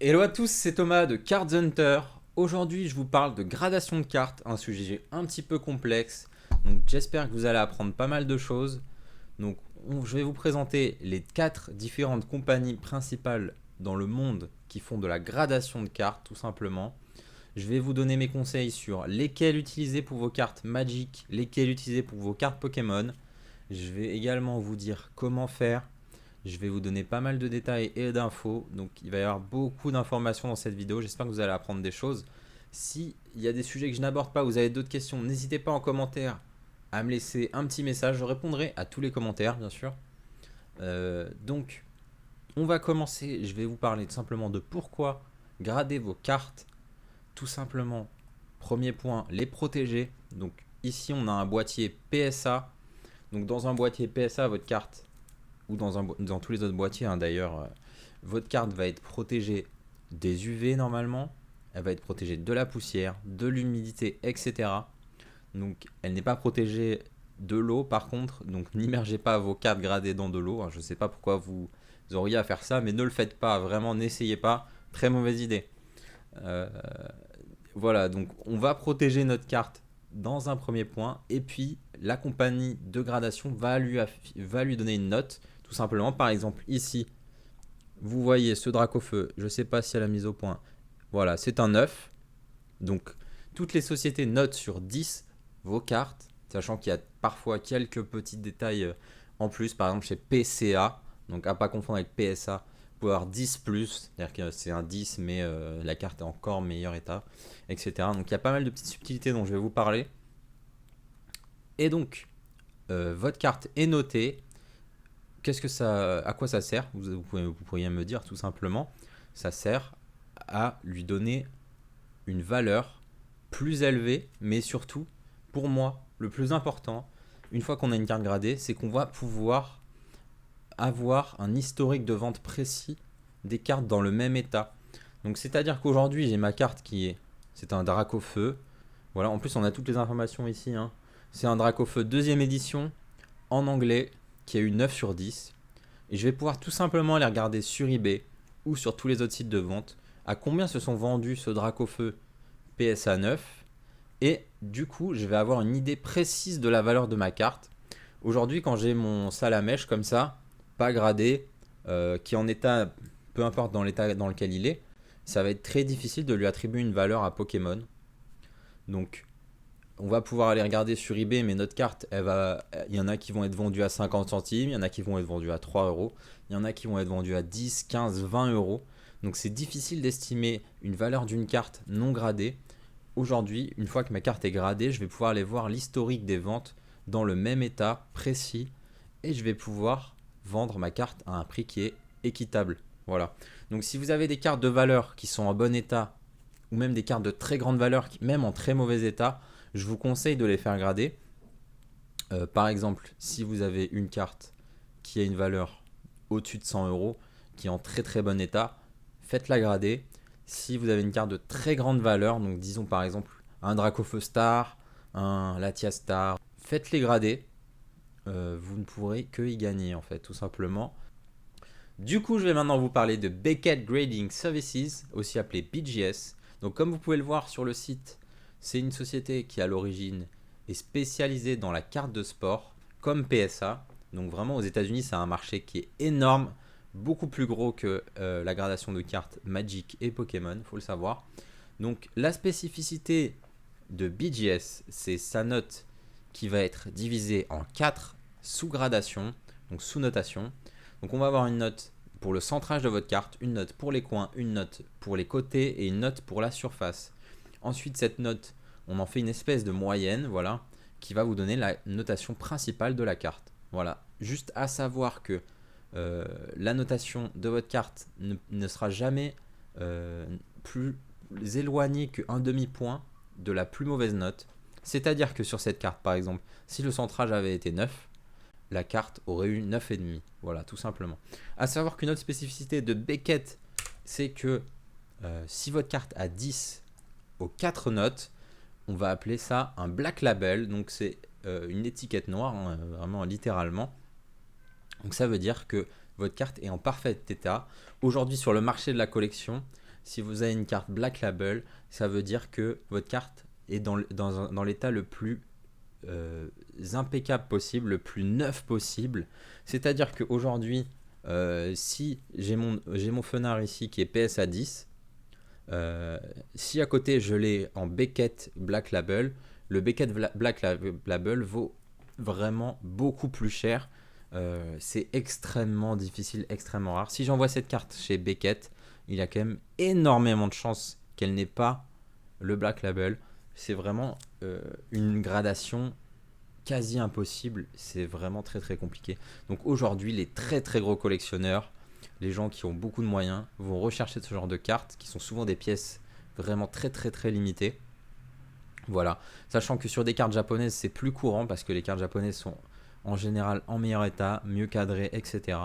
Hello à tous, c'est Thomas de Cards Hunter. Aujourd'hui, je vous parle de gradation de cartes, un sujet un petit peu complexe. Donc, j'espère que vous allez apprendre pas mal de choses. Donc, je vais vous présenter les 4 différentes compagnies principales dans le monde qui font de la gradation de cartes, tout simplement. Je vais vous donner mes conseils sur lesquels utiliser pour vos cartes Magic, lesquels utiliser pour vos cartes Pokémon. Je vais également vous dire comment faire. Je vais vous donner pas mal de détails et d'infos, donc il va y avoir beaucoup d'informations dans cette vidéo, j'espère que vous allez apprendre des choses. S'il y a des sujets que je n'aborde pas, vous avez d'autres questions, n'hésitez pas en commentaire à me laisser un petit message, je répondrai à tous les commentaires bien sûr. Donc on va commencer, je vais vous parler tout simplement de pourquoi grader vos cartes. Tout simplement, premier point, les protéger. Donc ici on a un boîtier PSA, donc dans un boîtier PSA votre carte ou dans tous les autres boîtiers d'ailleurs, votre carte va être protégée des UV normalement, elle va être protégée de la poussière, de l'humidité, etc. Donc elle n'est pas protégée de l'eau par contre, donc n'immergez pas vos cartes gradées dans de l'eau. Je ne sais pas pourquoi vous auriez à faire ça, mais ne le faites pas, vraiment n'essayez pas, très mauvaise idée. Euh, voilà, donc on va protéger notre carte dans un premier point, et puis la compagnie de gradation va lui donner une note. Tout simplement, par exemple, ici, vous voyez ce Dracofeu, je ne sais pas si elle a mise au point. Voilà, c'est un 9. Donc, toutes les sociétés notent sur 10 vos cartes, sachant qu'il y a parfois quelques petits détails en plus. Par exemple, chez PCA, donc à pas confondre avec PSA, vous pouvez avoir 10 plus, c'est-à-dire que c'est un 10, mais la carte est encore meilleur état, etc. Donc, il y a pas mal de petites subtilités dont je vais vous parler. Et donc, votre carte est notée. À quoi ça sert? Vous pourriez me dire tout simplement. Ça sert à lui donner une valeur plus élevée, mais surtout, pour moi, le plus important, une fois qu'on a une carte gradée, c'est qu'on va pouvoir avoir un historique de vente précis des cartes dans le même état. Donc c'est-à-dire qu'aujourd'hui, j'ai ma carte c'est un Dracofeu. Voilà, en plus on a toutes les informations ici. C'est un Dracofeu deuxième édition en anglais qui a eu 9 sur 10. Et je vais pouvoir tout simplement aller regarder sur eBay ou sur tous les autres sites de vente à combien se sont vendus ce Dracofeu PSA 9. Et du coup, je vais avoir une idée précise de la valeur de ma carte. Aujourd'hui, quand j'ai mon Salamèche comme ça, pas gradé, qui est en état, peu importe dans l'état dans lequel il est, ça va être très difficile de lui attribuer une valeur à Pokémon. Donc, on va pouvoir aller regarder sur eBay, mais notre carte, il y en a qui vont être vendues à 50 centimes, il y en a qui vont être vendues à 3 euros, il y en a qui vont être vendues à 10, 15, 20 euros. Donc c'est difficile d'estimer une valeur d'une carte non gradée. Aujourd'hui, une fois que ma carte est gradée, je vais pouvoir aller voir l'historique des ventes dans le même état précis et je vais pouvoir vendre ma carte à un prix qui est équitable. Voilà. Donc si vous avez des cartes de valeur qui sont en bon état ou même des cartes de très grande valeur, même en très mauvais état, je vous conseille de les faire grader. Par exemple, si vous avez une carte qui a une valeur au-dessus de 100 euros, qui est en très très bon état, faites-la grader. Si vous avez une carte de très grande valeur, donc disons par exemple un Dracofeu Star, un Latias Star, faites-les grader. Vous ne pourrez que y gagner en fait, tout simplement. Du coup, je vais maintenant vous parler de Beckett Grading Services, aussi appelé BGS. Donc comme vous pouvez le voir sur le site, c'est une société qui à l'origine est spécialisée dans la carte de sport, comme PSA. Donc vraiment aux États-Unis, c'est un marché qui est énorme, beaucoup plus gros que la gradation de cartes Magic et Pokémon, il faut le savoir. Donc la spécificité de BGS, c'est sa note qui va être divisée en 4 sous-gradations, donc sous-notations. Donc on va avoir une note pour le centrage de votre carte, une note pour les coins, une note pour les côtés et une note pour la surface. Ensuite, cette note, on en fait une espèce de moyenne, voilà, qui va vous donner la notation principale de la carte. Voilà, juste à savoir que la notation de votre carte ne sera jamais plus éloignée qu'un demi-point de la plus mauvaise note. C'est-à-dire que sur cette carte, par exemple, si le centrage avait été 9, la carte aurait eu 9,5. Voilà, tout simplement. À savoir qu'une autre spécificité de Beckett, c'est que si votre carte a 10 aux 4 notes, on va appeler ça un black label. Donc c'est une étiquette noire, vraiment littéralement. Donc ça veut dire que votre carte est en parfait état. Aujourd'hui sur le marché de la collection, Si vous avez une carte Black Label, ça veut dire que votre carte est dans l'état le plus impeccable possible, le plus neuf possible. C'est-à-dire qu'aujourd'hui, si j'ai mon Fenard ici qui est PSA 10, si à côté je l'ai en Beckett Black Label, le Beckett Black Label vaut vraiment beaucoup plus cher. C'est extrêmement difficile, extrêmement rare. Si j'envoie cette carte chez Beckett, il y a quand même énormément de chances qu'elle n'ait pas le Black Label. C'est vraiment une gradation quasi impossible. C'est vraiment très très compliqué. Donc aujourd'hui, les très très gros collectionneurs, les gens qui ont beaucoup de moyens, vont rechercher ce genre de cartes qui sont souvent des pièces vraiment très très très limitées. Voilà, sachant que sur des cartes japonaises, c'est plus courant parce que les cartes japonaises sont en général en meilleur état, mieux cadrées, etc.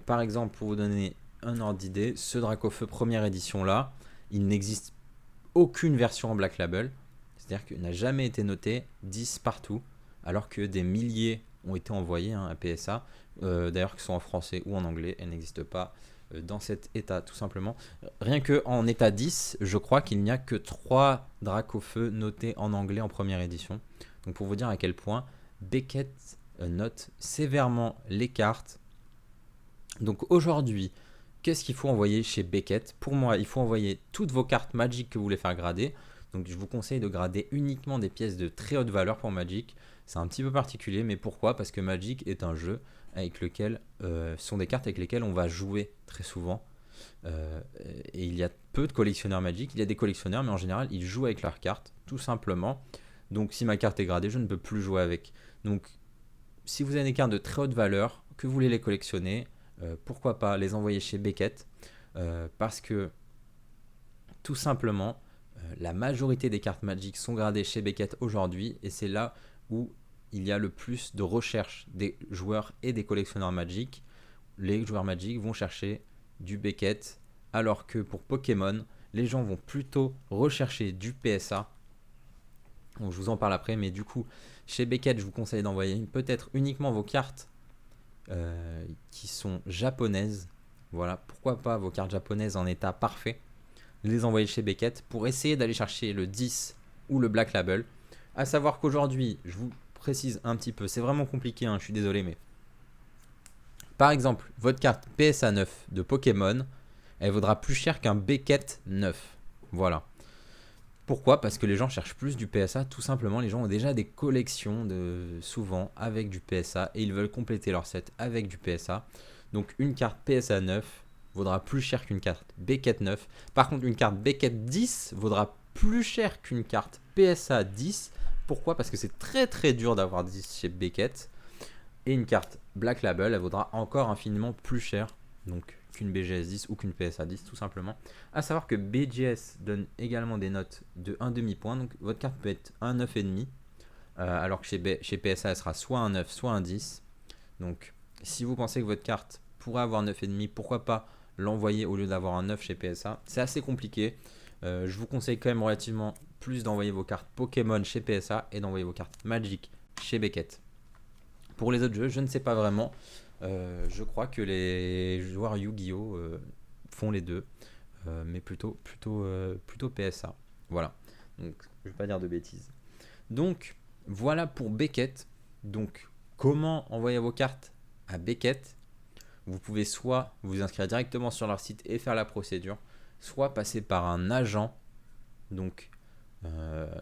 Par exemple, pour vous donner un ordre d'idée, ce Dracofeu première édition là, il n'existe aucune version en Black Label, c'est-à-dire qu'il n'a jamais été noté 10 partout, alors que des milliers ont été envoyés à PSA, d'ailleurs que ce soit en français ou en anglais, elle n'existe pas dans cet état tout simplement. Rien que en état 10, je crois qu'il n'y a que 3 Dracofeu notés en anglais en première édition. Donc pour vous dire à quel point Beckett note sévèrement les cartes. Donc aujourd'hui, qu'est-ce qu'il faut envoyer chez Beckett? Pour moi, il faut envoyer toutes vos cartes Magic que vous voulez faire grader. Donc je vous conseille de grader uniquement des pièces de très haute valeur pour Magic. C'est un petit peu particulier, mais pourquoi? Parce que Magic est un jeu avec lequel sont des cartes avec lesquelles on va jouer très souvent. Et il y a peu de collectionneurs Magic. Il y a des collectionneurs, mais en général, ils jouent avec leurs cartes, tout simplement. Donc si ma carte est gradée, je ne peux plus jouer avec. Donc si vous avez des cartes de très haute valeur, que vous voulez les collectionner, pourquoi pas les envoyer chez Beckett, parce que tout simplement, la majorité des cartes Magic sont gradées chez Beckett aujourd'hui, et c'est là où il y a le plus de recherche des joueurs et des collectionneurs Magic. Les joueurs Magic vont chercher du Beckett, alors que pour Pokémon, les gens vont plutôt rechercher du PSA. Donc, je vous en parle après, mais du coup, chez Beckett, je vous conseille d'envoyer peut-être uniquement vos cartes qui sont japonaises. Voilà, pourquoi pas vos cartes japonaises en état parfait, les envoyer chez Beckett pour essayer d'aller chercher le 10 ou le Black Label. À savoir qu'aujourd'hui, je vous précise un petit peu, c'est vraiment compliqué, je suis désolé, mais par exemple, votre carte PSA 9 de Pokémon, elle vaudra plus cher qu'un Beckett 9. Voilà. Pourquoi? Parce que les gens cherchent plus du PSA, tout simplement. Les gens ont déjà des collections souvent avec du PSA et ils veulent compléter leur set avec du PSA. Donc une carte PSA 9 vaudra plus cher qu'une carte Beckett 9. Par contre, une carte Beckett 10 vaudra plus cher qu'une carte PSA 10. Pourquoi? Parce que c'est très très dur d'avoir 10 chez Beckett. Et une carte Black Label, elle vaudra encore infiniment plus cher. Donc qu'une BGS 10 ou qu'une PSA 10 tout simplement. A savoir que BGS donne également des notes de 1,5 point, donc votre carte peut être un 9,5, alors que chez PSA elle sera soit un 9 soit un 10. Donc si vous pensez que votre carte pourrait avoir 9,5, pourquoi pas l'envoyer au lieu d'avoir un 9 chez PSA. C'est assez compliqué, je vous conseille quand même relativement plus d'envoyer vos cartes Pokémon chez PSA et d'envoyer vos cartes Magic chez Beckett. Pour les autres jeux, je ne sais pas vraiment. Je crois que les joueurs Yu-Gi-Oh font les deux, mais plutôt PSA. Voilà. Donc, je ne vais pas dire de bêtises. Donc, voilà pour Beckett. Donc, comment envoyer vos cartes à Beckett? Vous pouvez soit vous inscrire directement sur leur site et faire la procédure, soit passer par un agent. Donc,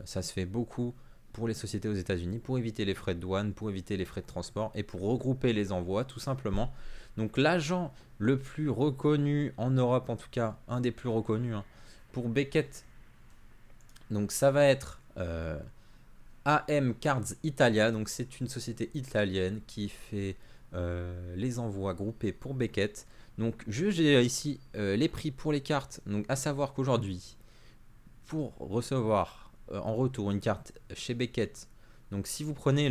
ça se fait beaucoup pour les sociétés aux États-Unis, pour éviter les frais de douane, pour éviter les frais de transport et pour regrouper les envois tout simplement. Donc l'agent le plus reconnu en Europe, en tout cas un des plus reconnus pour Beckett, donc ça va être AM Cards Italia. Donc c'est une société italienne qui fait les envois groupés pour Beckett. Donc j'ai ici les prix pour les cartes. Donc à savoir qu'aujourd'hui, pour recevoir en retour une carte chez Beckett, donc si vous prenez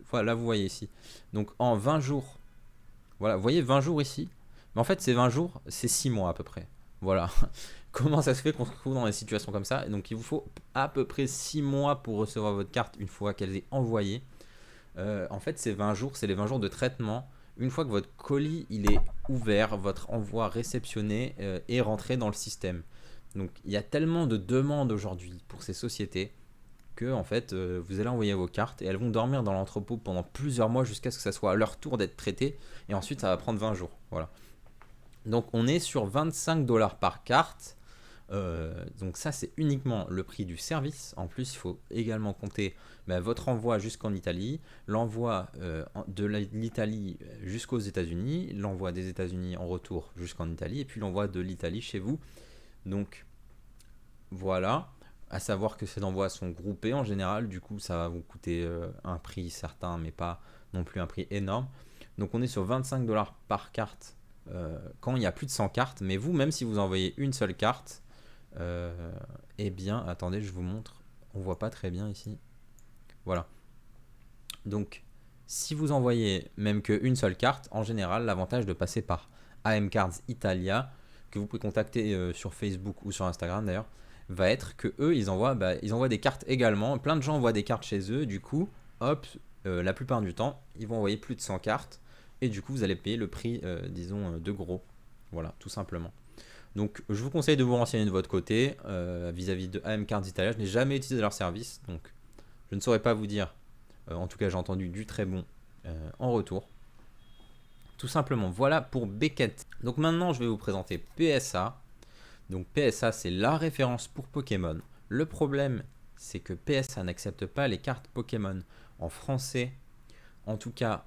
voilà, vous voyez ici, donc en 20 jours, voilà, vous voyez 20 jours ici, mais en fait ces 20 jours c'est 6 mois à peu près. Voilà. Comment ça se fait qu'on se trouve dans des situations comme ça? Donc il vous faut à peu près 6 mois pour recevoir votre carte une fois qu'elle est envoyée. En fait ces 20 jours, c'est les 20 jours de traitement une fois que votre colis il est ouvert, votre envoi réceptionné est rentré dans le système. Donc il y a tellement de demandes aujourd'hui pour ces sociétés que en fait vous allez envoyer vos cartes et elles vont dormir dans l'entrepôt pendant plusieurs mois jusqu'à ce que ça soit à leur tour d'être traité et ensuite ça va prendre 20 jours. Voilà. Donc on est sur 25 dollars par carte. Donc ça c'est uniquement le prix du service. En plus il faut également compter votre envoi jusqu'en Italie, l'envoi de l'Italie jusqu'aux États-Unis, l'envoi des États-Unis en retour jusqu'en Italie et puis l'envoi de l'Italie chez vous. Donc voilà, à savoir que ces envois sont groupés en général, du coup ça va vous coûter un prix certain mais pas non plus un prix énorme. Donc on est sur 25 dollars par carte quand il y a plus de 100 cartes, mais vous même si vous envoyez une seule carte, eh bien attendez je vous montre, on voit pas très bien ici, voilà. Donc si vous envoyez même qu'une seule carte, en général l'avantage de passer par AM Cards Italia, que vous pouvez contacter sur Facebook ou sur Instagram d'ailleurs, va être que eux ils envoient des cartes également. Plein de gens envoient des cartes chez eux, du coup hop, la plupart du temps ils vont envoyer plus de 100 cartes et du coup vous allez payer le prix disons de gros, voilà tout simplement. Donc je vous conseille de vous renseigner de votre côté vis-à-vis de AM Cards Italia. Je n'ai jamais utilisé leur service, donc je ne saurais pas vous dire, en tout cas j'ai entendu du très bon en retour. Tout simplement, voilà pour Beckett. Donc maintenant je vais vous présenter PSA. Donc PSA c'est la référence pour Pokémon. Le problème c'est que PSA n'accepte pas les cartes Pokémon en français, en tout cas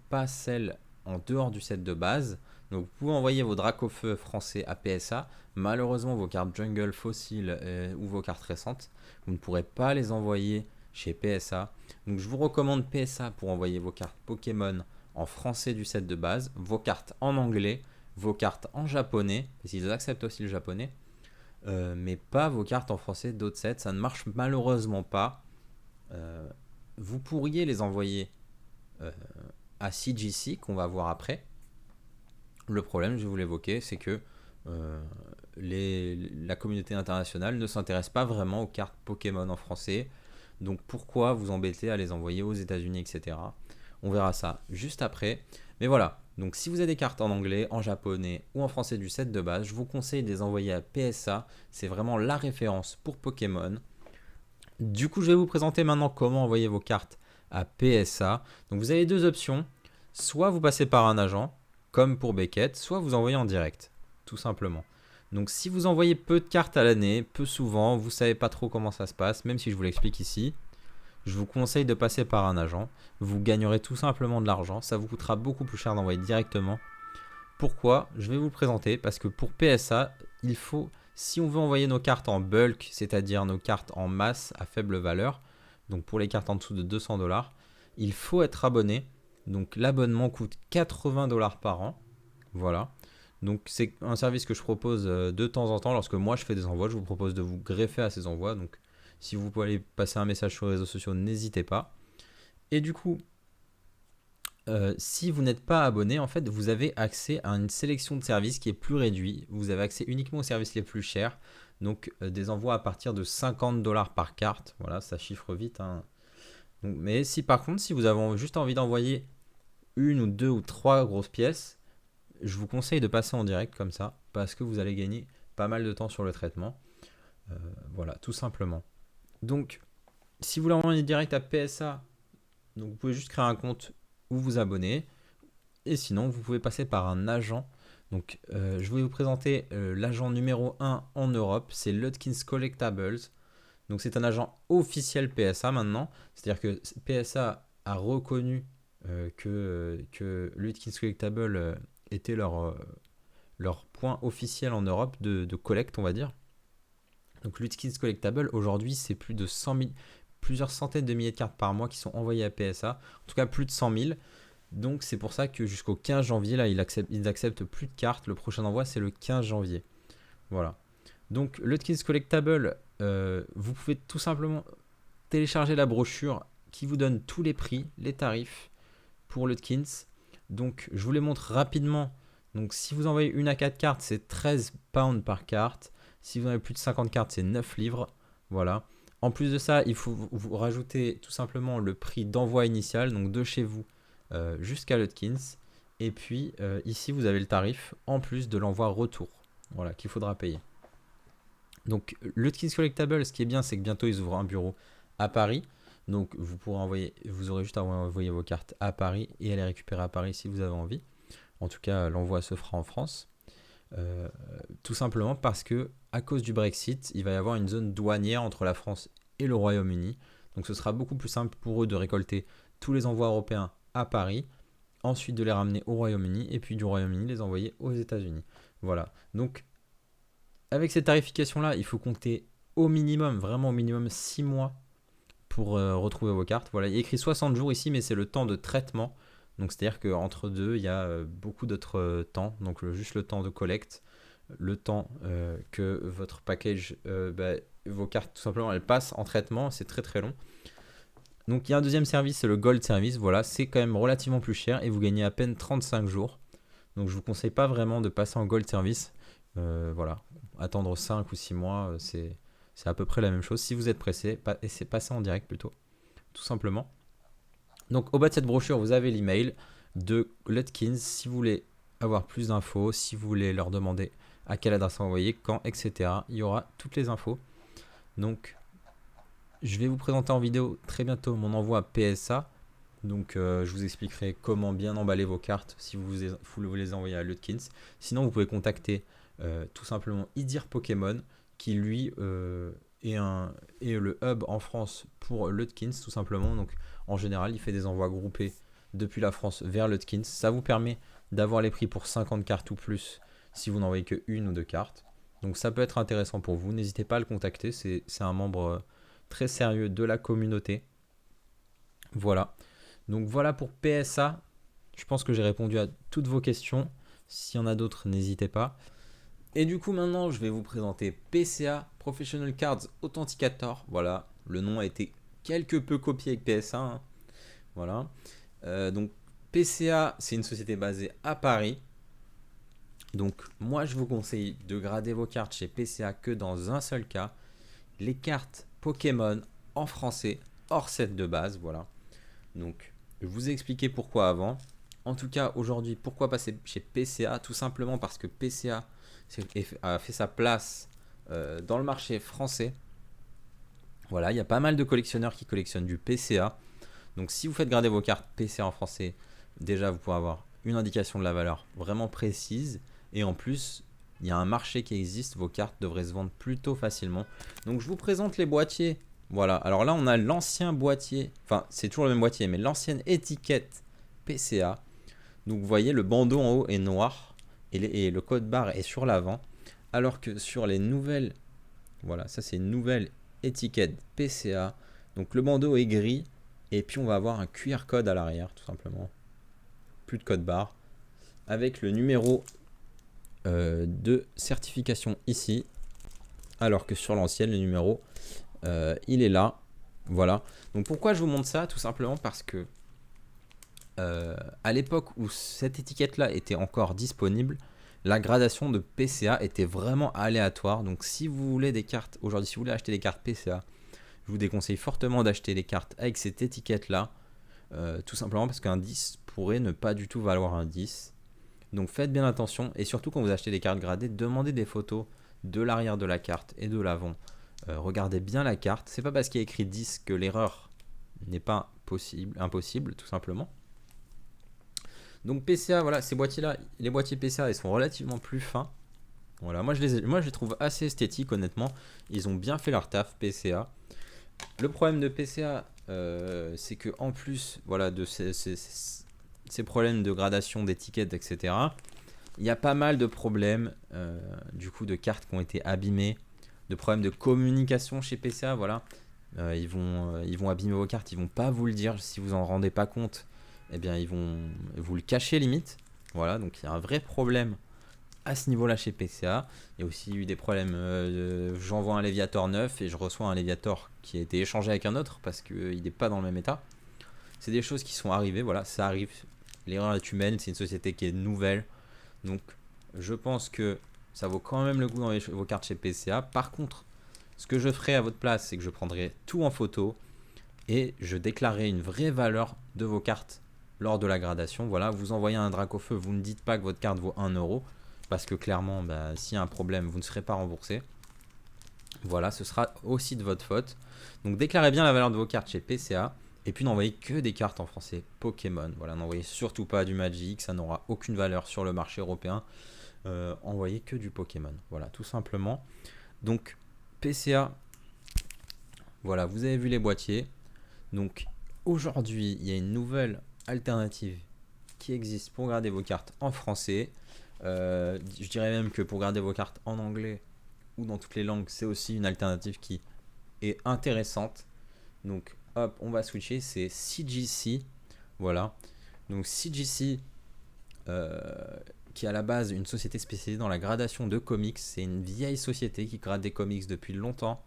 pas celles en dehors du set de base. Donc vous pouvez envoyer vos Dracofeu français à PSA. Malheureusement vos cartes Jungle, Fossile ou vos cartes récentes, vous ne pourrez pas les envoyer chez PSA. Donc je vous recommande PSA pour envoyer vos cartes Pokémon en français du set de base, vos cartes en anglais, vos cartes en japonais, parce qu'ils acceptent aussi le japonais, mais pas vos cartes en français d'autres sets, ça ne marche malheureusement pas. Vous pourriez les envoyer à CGC qu'on va voir après. Le problème, je vais vous l'évoquer, c'est que la communauté internationale ne s'intéresse pas vraiment aux cartes Pokémon en français. Donc pourquoi vous embêter à les envoyer aux États-Unis, etc. On verra ça juste après. Mais voilà, donc si vous avez des cartes en anglais, en japonais ou en français du set de base, je vous conseille de les envoyer à PSA. C'est vraiment la référence pour Pokémon. Du coup, je vais vous présenter maintenant comment envoyer vos cartes à PSA. Donc vous avez deux options. Soit vous passez par un agent, comme pour Beckett, soit vous envoyez en direct, tout simplement. Donc si vous envoyez peu de cartes à l'année, peu souvent, vous ne savez pas trop comment ça se passe, même si je vous l'explique ici, je vous conseille de passer par un agent. Vous gagnerez tout simplement de l'argent, ça vous coûtera beaucoup plus cher d'envoyer directement. Pourquoi? Je vais vous le présenter, parce que pour PSA, il faut, si on veut envoyer nos cartes en bulk, c'est-à-dire nos cartes en masse à faible valeur, donc pour les cartes en dessous de 200 $, il faut être abonné. Donc l'abonnement coûte 80 $ par an. Voilà. Donc c'est un service que je propose de temps en temps. Lorsque moi je fais des envois, je vous propose de vous greffer à ces envois. Donc si vous pouvez aller passer un message sur les réseaux sociaux, n'hésitez pas. Et du coup, si vous n'êtes pas abonné, en fait, vous avez accès à une sélection de services qui est plus réduite. Vous avez accès uniquement aux services les plus chers. Donc des envois à partir de 50 $ par carte. Voilà, ça chiffre vite, hein. Donc, mais si par contre, si vous avez juste envie d'envoyer une ou deux ou trois grosses pièces, je vous conseille de passer en direct comme ça, parce que vous allez gagner pas mal de temps sur le traitement. Voilà, tout simplement. Donc, si vous voulez envoyer direct à PSA, donc vous pouvez juste créer un compte ou vous abonner. Et sinon, vous pouvez passer par un agent. Donc, je vais vous présenter l'agent numéro 1 en Europe, c'est Lutkins Collectables. Donc c'est un agent officiel PSA maintenant, c'est-à-dire que PSA a reconnu que Lutkins Collectable était leur point officiel en Europe de collecte, on va dire. Donc Lutkins Collectable, aujourd'hui, c'est plus de 100 000, plusieurs centaines de milliers de cartes par mois qui sont envoyées à PSA, en tout cas plus de 100 000. Donc c'est pour ça que jusqu'au 15 janvier, là, ils acceptent plus de cartes. Le prochain envoi, c'est le 15 janvier. Voilà. Donc Lutkins Collectable, vous pouvez tout simplement télécharger la brochure qui vous donne tous les prix, les tarifs pour Lutkins. Donc je vous les montre rapidement. Donc si vous envoyez une à 4 cartes, c'est 13 pounds par carte. Si vous en avez plus de 50 cartes, c'est 9 livres. Voilà. En plus de ça, il faut vous rajouter tout simplement le prix d'envoi initial, donc de chez vous jusqu'à Lutkins. Et puis ici, vous avez le tarif en plus de l'envoi retour. Voilà, qu'il faudra payer. Donc Lutkins Collectable, ce qui est bien, c'est que bientôt ils ouvrent un bureau à Paris. Donc vous aurez juste à envoyer vos cartes à Paris et à les récupérer à Paris si vous avez envie. En tout cas, l'envoi se fera en France. Tout simplement parce que à cause du Brexit, il va y avoir une zone douanière entre la France et le Royaume-Uni. Donc ce sera beaucoup plus simple pour eux de récolter tous les envois européens à Paris, ensuite de les ramener au Royaume-Uni et puis du Royaume-Uni les envoyer aux États-Unis. Voilà. Donc avec cette tarification-là, il faut compter au minimum, vraiment au minimum 6 mois pour retrouver vos cartes. Voilà, il y a écrit 60 jours ici, mais c'est le temps de traitement. Donc c'est-à-dire qu'entre deux, il y a beaucoup d'autres temps. Donc juste le temps de collecte, le temps que votre package, vos cartes tout simplement, elles passent en traitement. C'est très très long. Donc il y a un deuxième service, c'est le Gold Service. Voilà, c'est quand même relativement plus cher et vous gagnez à peine 35 jours. Donc je ne vous conseille pas vraiment de passer en Gold Service. Voilà, attendre 5 ou 6 mois, c'est à peu près la même chose. Si vous êtes pressé, c'est passer en direct plutôt, tout simplement. Donc au bas de cette brochure, vous avez l'email de Lutkins si vous voulez avoir plus d'infos, si vous voulez leur demander à quelle adresse envoyer, quand, etc. Il y aura toutes les infos. Donc je vais vous présenter en vidéo très bientôt mon envoi PSA. Donc je vous expliquerai comment bien emballer vos cartes si vous les envoyez à Lutkins. Sinon vous pouvez contacter tout simplement Idir Pokémon qui lui est le hub en France pour Lutkins tout simplement. Donc en général il fait des envois groupés depuis la France vers Lutkins. Ça vous permet d'avoir les prix pour 50 cartes ou plus si vous n'envoyez que une ou deux cartes. Donc ça peut être intéressant pour vous. N'hésitez pas à le contacter. C'est un membre très sérieux de la communauté. Voilà. Donc voilà pour PSA. Je pense que j'ai répondu à toutes vos questions. S'il y en a d'autres, n'hésitez pas. Et du coup, maintenant, je vais vous présenter PCA, Professional Cards Authenticator. Voilà, le nom a été quelque peu copié avec PSA. Hein. Voilà. Donc PCA, c'est une société basée à Paris. Donc moi, je vous conseille de grader vos cartes chez PCA que dans un seul cas. Les cartes Pokémon en français, hors set de base. Voilà. Donc, je vous ai expliqué pourquoi avant. En tout cas, aujourd'hui, pourquoi passer chez PCA? Tout simplement parce que PCA a fait sa place dans le marché français. Voilà, il y a pas mal de collectionneurs qui collectionnent du PCA. Donc, si vous faites grader vos cartes PCA en français, déjà, vous pourrez avoir une indication de la valeur vraiment précise. Et en plus, il y a un marché qui existe. Vos cartes devraient se vendre plutôt facilement. Donc, je vous présente les boîtiers. Voilà, alors là on a l'ancien boîtier, enfin c'est toujours le même boîtier, mais l'ancienne étiquette PCA. Donc vous voyez le bandeau en haut est noir et le code barre est sur l'avant. Alors que sur les nouvelles, voilà, ça c'est une nouvelle étiquette PCA. Donc le bandeau est gris et puis on va avoir un QR code à l'arrière tout simplement. Plus de code barre. Avec le numéro de certification ici. Alors que sur l'ancienne le numéro... il est là, voilà. Donc pourquoi je vous montre ça? Tout simplement parce que à l'époque où cette étiquette là était encore disponible, la gradation de PCA était vraiment aléatoire. Donc si vous voulez des cartes, aujourd'hui si vous voulez acheter des cartes PCA, je vous déconseille fortement d'acheter des cartes avec cette étiquette là, tout simplement parce qu'un 10 pourrait ne pas du tout valoir un 10. Donc faites bien attention et surtout quand vous achetez des cartes gradées, demandez des photos de l'arrière de la carte et de l'avant. Regardez bien la carte. C'est pas parce qu'il y a écrit 10 que l'erreur n'est pas impossible, tout simplement. Donc PCA, voilà, ces boîtiers-là, les boîtiers PCA, ils sont relativement plus fins. Voilà, moi je les trouve assez esthétiques, honnêtement. Ils ont bien fait leur taf, PCA. Le problème de PCA, c'est que en plus, voilà, de ces problèmes de gradation d'étiquettes, etc. Il y a pas mal de problèmes, du coup, de cartes qui ont été abîmées. De problèmes de communication chez PCA, voilà. Ils vont abîmer vos cartes, ils vont pas vous le dire. Si vous en rendez pas compte, eh bien ils vont vous le cacher limite. Voilà, donc il y a un vrai problème à ce niveau-là chez PCA. Il y a aussi eu des problèmes, j'envoie un Léviator neuf et je reçois un Léviator qui a été échangé avec un autre parce qu'il n'est pas dans le même état. C'est des choses qui sont arrivées, voilà, ça arrive. L'erreur est humaine, c'est une société qui est nouvelle. Donc je pense que ça vaut quand même le coup dans vos cartes chez PCA. Par contre, ce que je ferai à votre place, c'est que je prendrai tout en photo et je déclarerai une vraie valeur de vos cartes lors de la gradation. Voilà, vous envoyez un Dracofeu, vous ne dites pas que votre carte vaut 1 euro, parce que clairement, s'il y a un problème, vous ne serez pas remboursé. Voilà, ce sera aussi de votre faute. Donc déclarez bien la valeur de vos cartes chez PCA. Et puis n'envoyez que des cartes en français Pokémon. Voilà, n'envoyez surtout pas du Magic, ça n'aura aucune valeur sur le marché européen. Envoyez que du Pokémon. Voilà, tout simplement. Donc PCA, voilà, vous avez vu les boîtiers. Donc aujourd'hui, il y a une nouvelle alternative qui existe pour garder vos cartes en français. Je dirais même que pour garder vos cartes en anglais ou dans toutes les langues, c'est aussi une alternative qui est intéressante. Donc hop, on va switcher, c'est CGC. Voilà. Donc CGC, qui est à la base une société spécialisée dans la gradation de comics. C'est une vieille société qui grade des comics depuis longtemps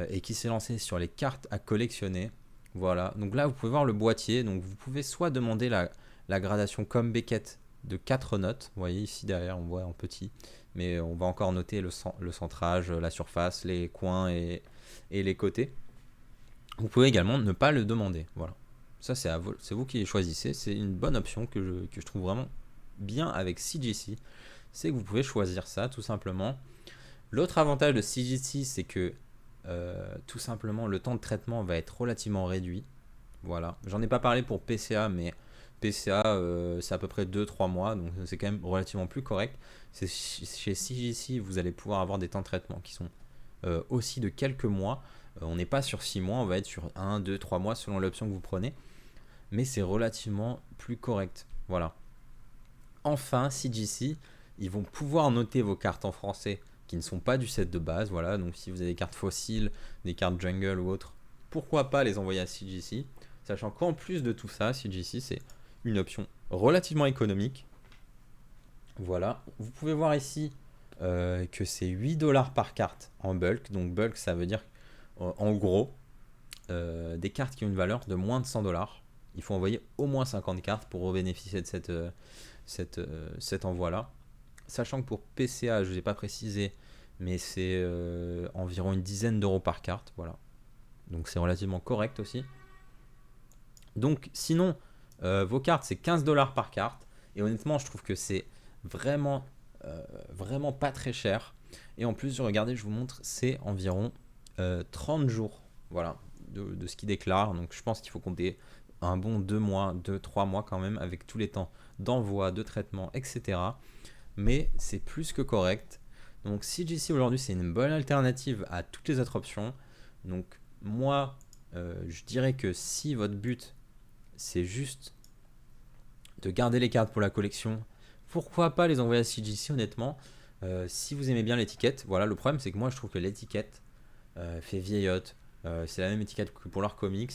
et qui s'est lancée sur les cartes à collectionner. Voilà. Donc là, vous pouvez voir le boîtier. Donc vous pouvez soit demander la gradation comme Beckett de 4 notes. Vous voyez ici derrière, on voit en petit. Mais on va encore noter le centrage, la surface, les coins et les côtés. Vous pouvez également ne pas le demander. Voilà. Ça, c'est vous qui choisissez. C'est une bonne option que je trouve vraiment bien avec CGC. C'est que vous pouvez choisir ça, tout simplement. L'autre avantage de CGC, c'est que tout simplement, le temps de traitement va être relativement réduit. Voilà. J'en ai pas parlé pour PCA, mais PCA, c'est à peu près 2-3 mois. Donc, c'est quand même relativement plus correct. Chez CGC, vous allez pouvoir avoir des temps de traitement qui sont aussi de quelques mois. On n'est pas sur 6 mois, on va être sur 1, 2, 3 mois selon l'option que vous prenez. Mais c'est relativement plus correct. Voilà. Enfin, CGC, ils vont pouvoir noter vos cartes en français qui ne sont pas du set de base. Voilà. Donc si vous avez des cartes fossiles, des cartes jungle ou autres, pourquoi pas les envoyer à CGC. Sachant qu'en plus de tout ça, CGC, c'est une option relativement économique. Voilà. Vous pouvez voir ici que c'est 8$ par carte en bulk. Donc bulk, ça veut dire en gros des cartes qui ont une valeur de moins de 100$. Il faut envoyer au moins 50 cartes pour bénéficier de cet envoi-là. Sachant que pour PCA, je ne l'ai pas précisé, mais c'est environ une dizaine d'euros par carte. Voilà. Donc c'est relativement correct aussi. Donc sinon, vos cartes, c'est 15$ par carte. Et honnêtement, je trouve que c'est vraiment pas très cher. Et en plus, regardez, je vous montre, c'est environ 30 jours, voilà, de ce qu'il déclare. Donc je pense qu'il faut compter un bon 2 mois, 2-3 mois quand même, avec tous les temps d'envoi, de traitement, etc. Mais c'est plus que correct. Donc CGC aujourd'hui, c'est une bonne alternative à toutes les autres options. Donc moi, je dirais que si votre but, c'est juste de garder les cartes pour la collection, pourquoi pas les envoyer à CGC honnêtement. Si vous aimez bien l'étiquette, voilà, le problème c'est que moi je trouve que l'étiquette fait vieillotte. C'est la même étiquette que pour leurs comics,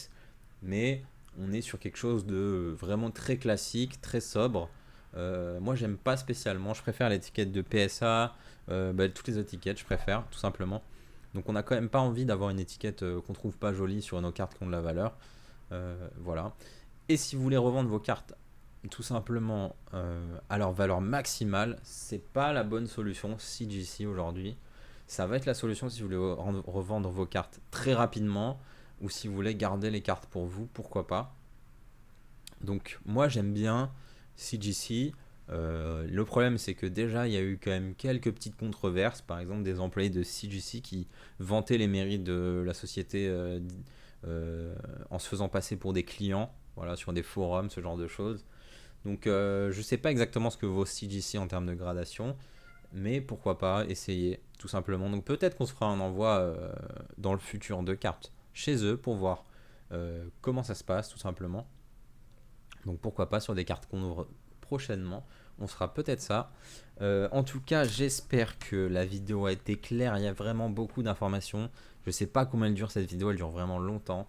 mais on est sur quelque chose de vraiment très classique, très sobre. Moi j'aime pas spécialement, je préfère l'étiquette de PSA, toutes les étiquettes je préfère tout simplement. Donc on n'a quand même pas envie d'avoir une étiquette qu'on trouve pas jolie sur nos cartes qui ont de la valeur. Voilà. Et si vous voulez revendre vos cartes tout simplement à leur valeur maximale, c'est pas la bonne solution CGC aujourd'hui. Ça va être la solution si vous voulez revendre vos cartes très rapidement ou si vous voulez garder les cartes pour vous, pourquoi pas. Donc moi j'aime bien CGC. Le problème c'est que déjà il y a eu quand même quelques petites controverses, par exemple des employés de CGC qui vantaient les mérites de la société en se faisant passer pour des clients, voilà, sur des forums, ce genre de choses. Donc je sais pas exactement ce que vaut CGC en termes de gradation, mais pourquoi pas essayer tout simplement. Donc peut-être qu'on se fera un envoi dans le futur de cartes chez eux pour voir comment ça se passe tout simplement. Donc pourquoi pas sur des cartes qu'on ouvre prochainement, on fera peut-être ça. En tout cas, j'espère que la vidéo a été claire. Il y a vraiment beaucoup d'informations. Je sais pas combien elle dure cette vidéo, elle dure vraiment longtemps.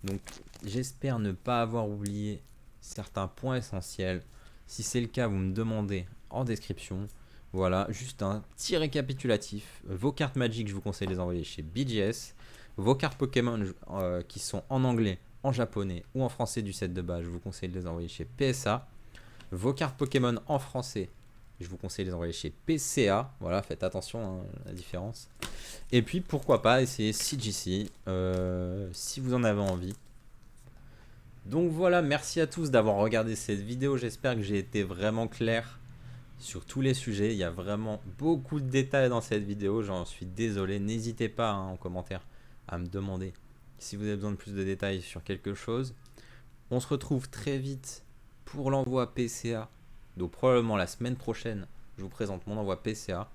Donc j'espère ne pas avoir oublié certains points essentiels. Si c'est le cas, vous me demandez en description. Voilà, juste un petit récapitulatif. Vos cartes Magic, je vous conseille de les envoyer chez BGS. Vos cartes Pokémon qui sont en anglais, en japonais ou en français du set de base, je vous conseille de les envoyer chez PSA. Vos cartes Pokémon en français, je vous conseille de les envoyer chez PCA. Voilà, faites attention à la différence. Et puis pourquoi pas essayer CGC si vous en avez envie. Donc voilà, merci à tous d'avoir regardé cette vidéo. J'espère que j'ai été vraiment clair sur tous les sujets. Il y a vraiment beaucoup de détails dans cette vidéo. J'en suis désolé. N'hésitez pas en commentaire à me demander si vous avez besoin de plus de détails sur quelque chose. On se retrouve très vite pour l'envoi PCA. Donc probablement la semaine prochaine, je vous présente mon envoi PCA.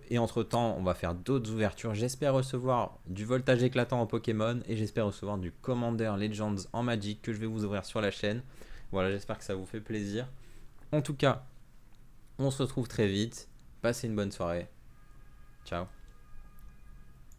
Et entre temps, on va faire d'autres ouvertures. J'espère recevoir du voltage éclatant en Pokémon et j'espère recevoir du Commander Legends en Magic que je vais vous ouvrir sur la chaîne. Voilà, j'espère que ça vous fait plaisir. En tout cas, on se retrouve très vite. Passez une bonne soirée. Ciao.